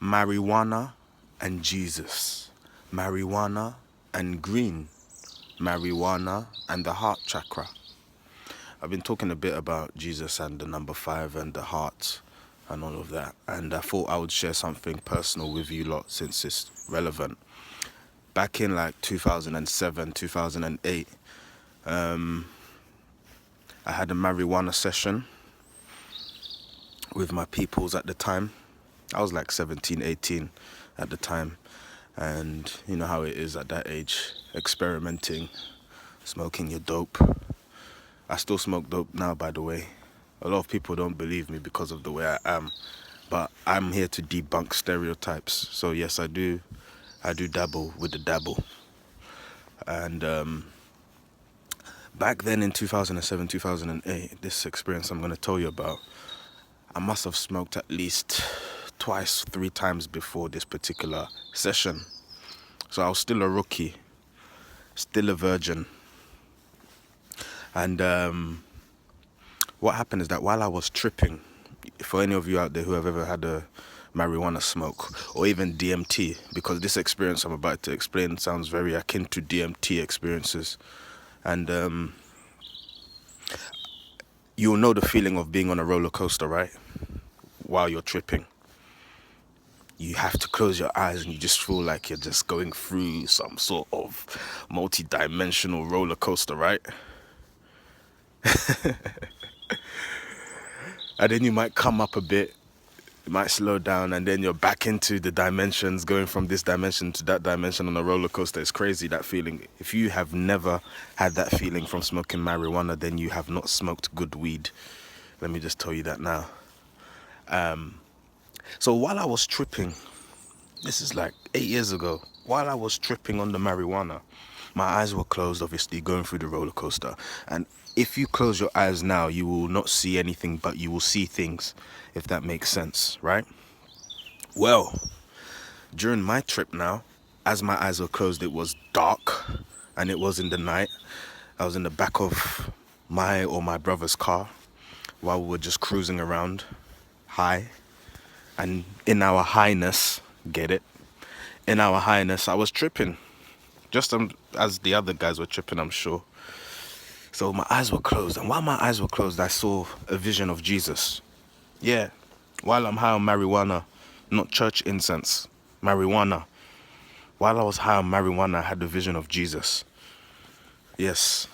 Marijuana and Jesus. Marijuana and green. Marijuana and the heart chakra. I've been talking a bit about Jesus and the number 5 and the heart and all of that. And I thought I would share something personal with you lot since it's relevant. Back in like 2007, 2008, I had a marijuana session with my peoples at the time. I was like 17, 18 at the time. And you know how it is at that age, experimenting, smoking your dope. I still smoke dope now, by the way. A lot of people don't believe me because of the way I am. But I'm here to debunk stereotypes. So yes, I do dabble with the dabble. And back then in 2007, 2008, this experience I'm going to tell you about, I must have smoked at least twice, 3 times before this particular session. So I was still a rookie, still a virgin. And what happened is that while I was tripping, for any of you out there who have ever had a marijuana smoke or even DMT, because this experience I'm about to explain sounds very akin to DMT experiences. And you'll know the feeling of being on a roller coaster, right? While you're tripping. You have to close your eyes and you just feel like you're just going through some sort of multi-dimensional roller coaster, right? And then you might come up a bit, you might slow down, and then you're back into the dimensions, going from this dimension to that dimension on a roller coaster. It's crazy, that feeling. If you have never had that feeling from smoking marijuana, then you have not smoked good weed. Let me just tell you that now. So while I was tripping, this is like 8 years ago, while I was tripping on the marijuana, my eyes were closed, obviously, going through the roller coaster. And if you close your eyes now, you will not see anything, but you will see things, if that makes sense, right? Well, during my trip now, as my eyes were closed, it was dark, and it was in the night. I was in the back of my brother's car while we were just cruising around, high. And in our highness, get it? In our highness, I was tripping. Just as the other guys were tripping, I'm sure. So my eyes were closed. And while my eyes were closed, I saw a vision of Jesus. Yeah. While I'm high on marijuana, not church incense, marijuana. While I was high on marijuana, I had a vision of Jesus. Yes.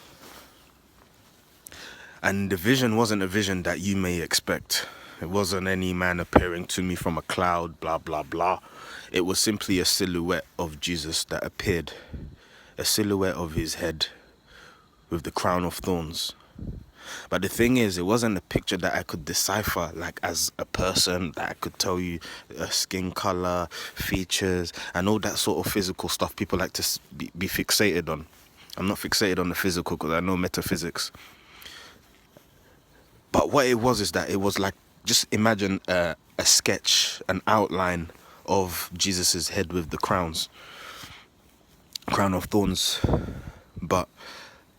And the vision wasn't a vision that you may expect. It wasn't any man appearing to me from a cloud, blah, blah, blah. It was simply a silhouette of Jesus that appeared. A silhouette of his head with the crown of thorns. But the thing is, it wasn't a picture that I could decipher, like as a person, that I could tell you skin color, features, and all that sort of physical stuff people like to be fixated on. I'm not fixated on the physical because I know metaphysics. But what it was is that it was like, just imagine a sketch, an outline of Jesus's head with the crown of thorns. But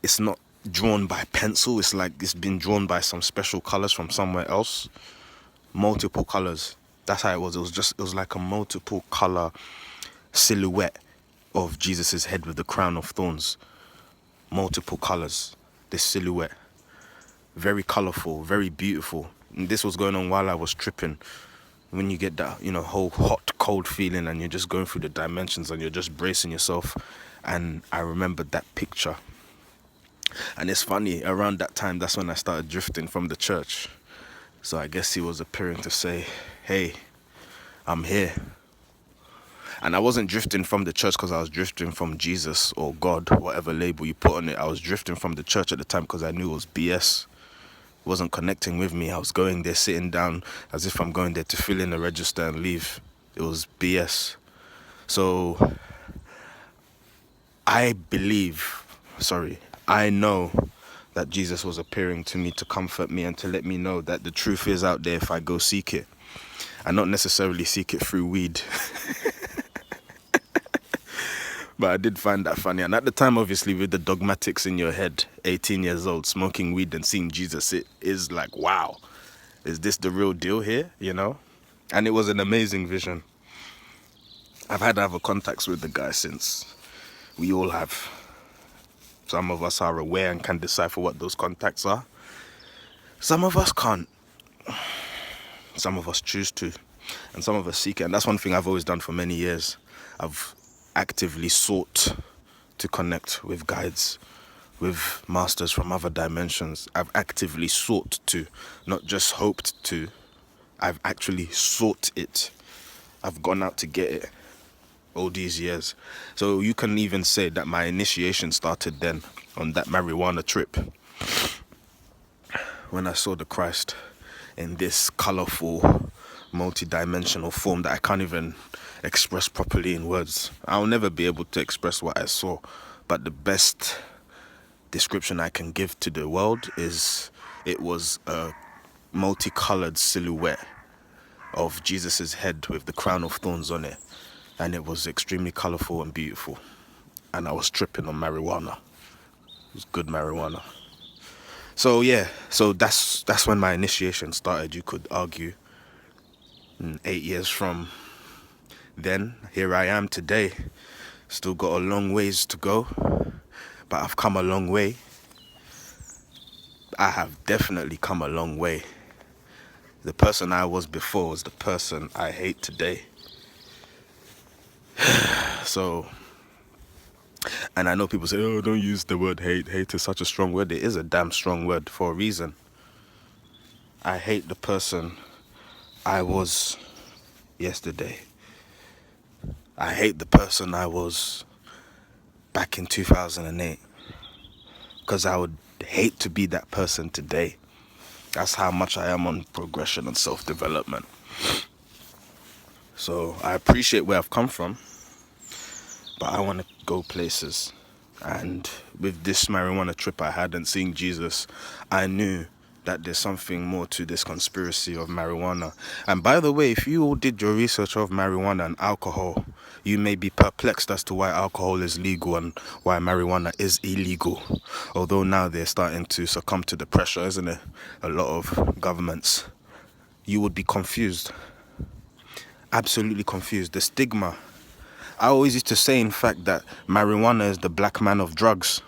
it's not drawn by pencil. It's like it's been drawn by some special colors from somewhere else. Multiple colors. That's how it was. It was like a multiple color silhouette of Jesus's head with the crown of thorns. Multiple colors. This silhouette. Very colorful, very beautiful. And this was going on while I was tripping. When you get that, whole hot, cold feeling and you're just going through the dimensions and you're just bracing yourself. And I remembered that picture. And it's funny, around that time, that's when I started drifting from the church. So I guess he was appearing to say, hey, I'm here. And I wasn't drifting from the church because I was drifting from Jesus or God, whatever label you put on it. I was drifting from the church at the time because I knew it was BS. It wasn't connecting with me. I was going there, sitting down as if I'm going there to fill in a register and leave. It was BS. So I know that Jesus was appearing to me to comfort me and to let me know that the truth is out there if I go seek it. And not necessarily seek it through weed. But I did find that funny. And at the time, obviously, with the dogmatics in your head, 18 years old, smoking weed and seeing Jesus, it is like, wow, is this the real deal here, And it was an amazing vision. I've had other contacts with the guy since. We all have. Some of us are aware and can decipher what those contacts are. Some of us can't. Some of us choose to. And some of us seek it. And that's one thing I've always done for many years. I've actively sought to connect with guides, with masters from other dimensions. I've actively sought to, not just hoped to. I've actually sought it. I've gone out to get it all these years. So you can even say that my initiation started then, on that marijuana trip, when I saw the Christ in this colorful, multi-dimensional form that I can't even express properly in words. I'll never be able to express what I saw, but the best description I can give to the world is it was a multicolored silhouette of Jesus's head with the crown of thorns on it, and it was extremely colorful and beautiful. And I was tripping on marijuana. It was good marijuana. So yeah, so that's when my initiation started, you could argue. And 8 years from then, here I am today. Still got a long ways to go, but I've come a long way. I have definitely come a long way. The person I was before was the person I hate today. So, and I know people say, oh, don't use the word hate. Hate is such a strong word. It is a damn strong word for a reason. I hate the person I was yesterday. I hate the person I was back in 2008. Because I would hate to be that person today. That's how much I am on progression and self-development. So I appreciate where I've come from, but I want to go places. And with this marijuana trip I had and seeing Jesus, I knew that there's something more to this conspiracy of marijuana. And by the way, if you all did your research of marijuana and alcohol, you may be perplexed as to why alcohol is legal and why marijuana is illegal. Although now they're starting to succumb to the pressure, isn't it? A lot of governments. You would be confused. Absolutely confused. The stigma. I always used to say, in fact, that marijuana is the black man of drugs.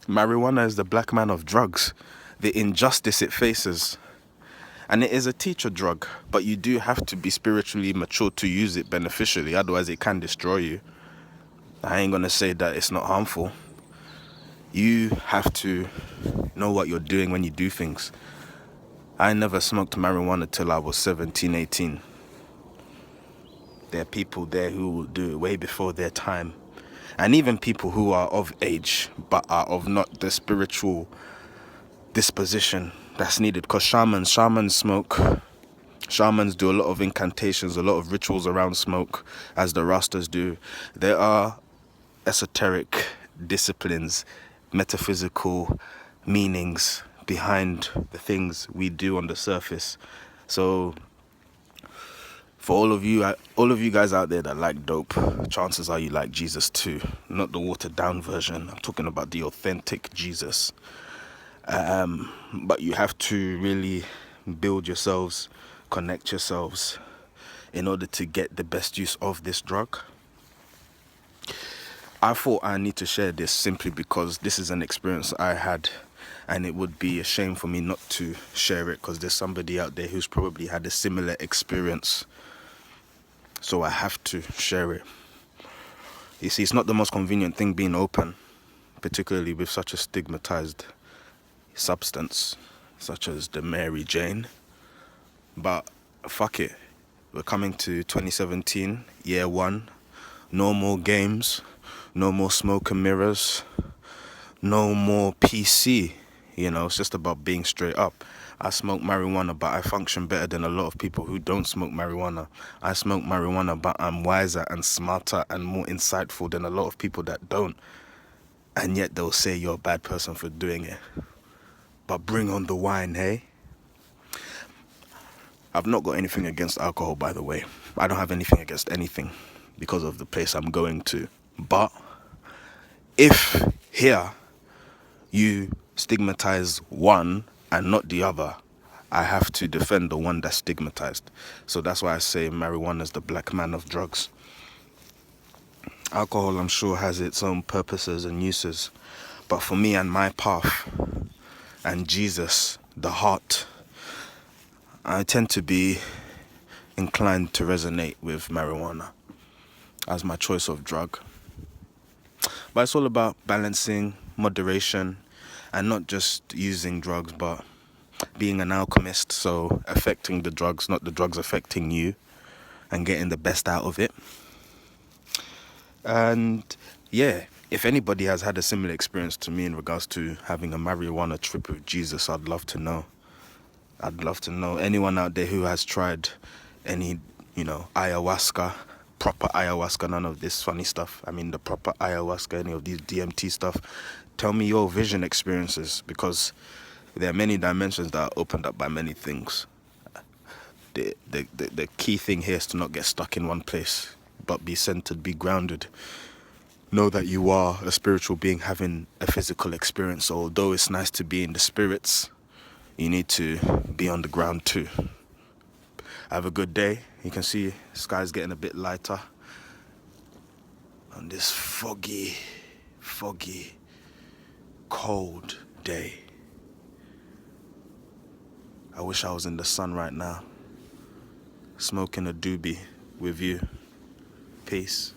Marijuana is the black man of drugs. The injustice it faces. And it is a teacher drug, but you do have to be spiritually mature to use it beneficially, otherwise it can destroy you. I ain't gonna say that it's not harmful. You have to know what you're doing when you do things. I never smoked marijuana till I was 17, 18. There are people there who will do it way before their time. And even people who are of age, but are of not the spiritual disposition that's needed. Because shamans smoke. Shamans do a lot of incantations, a lot of rituals around smoke, as the Rastas do. There are esoteric disciplines, metaphysical meanings behind the things we do on the surface. So for all of you guys out there that like dope, chances are you like Jesus too. Not the watered down version. I'm talking about the authentic Jesus. But you have to really build yourselves, connect yourselves in order to get the best use of this drug. I thought I need to share this simply because this is an experience I had, and it would be a shame for me not to share it because there's somebody out there who's probably had a similar experience. So I have to share it. You see, it's not the most convenient thing being open, particularly with such a stigmatized substance such as the Mary Jane. But fuck it. We're coming to 2017, year one. No more games, no more smoke and mirrors, no more PC. You know, it's just about being straight up. I smoke marijuana, but I function better than a lot of people who don't smoke marijuana. I smoke marijuana, but I'm wiser and smarter and more insightful than a lot of people that don't. And yet they'll say you're a bad person for doing it. But bring on the wine, hey? I've not got anything against alcohol, by the way. I don't have anything against anything because of the place I'm going to. But if here you stigmatize one and not the other, I have to defend the one that's stigmatized. So that's why I say marijuana is the black man of drugs. Alcohol, I'm sure, has its own purposes and uses. But for me and my path and Jesus, the heart, I tend to be inclined to resonate with marijuana as my choice of drug. But it's all about balancing, moderation, and not just using drugs, but being an alchemist, so affecting the drugs, not the drugs affecting you, and getting the best out of it. And yeah, if anybody has had a similar experience to me in regards to having a marijuana trip with Jesus, I'd love to know. I'd love to know. Anyone out there who has tried any, ayahuasca, proper ayahuasca, none of this funny stuff. I mean, the proper ayahuasca, any of these DMT stuff. Tell me your vision experiences, because there are many dimensions that are opened up by many things. The key thing here is to not get stuck in one place, but be centered, be grounded. Know that you are a spiritual being having a physical experience. So although it's nice to be in the spirits, you need to be on the ground too. Have a good day. You can see the sky's getting a bit lighter on this foggy, cold day. I wish I was in the sun right now, smoking a doobie with you. Peace.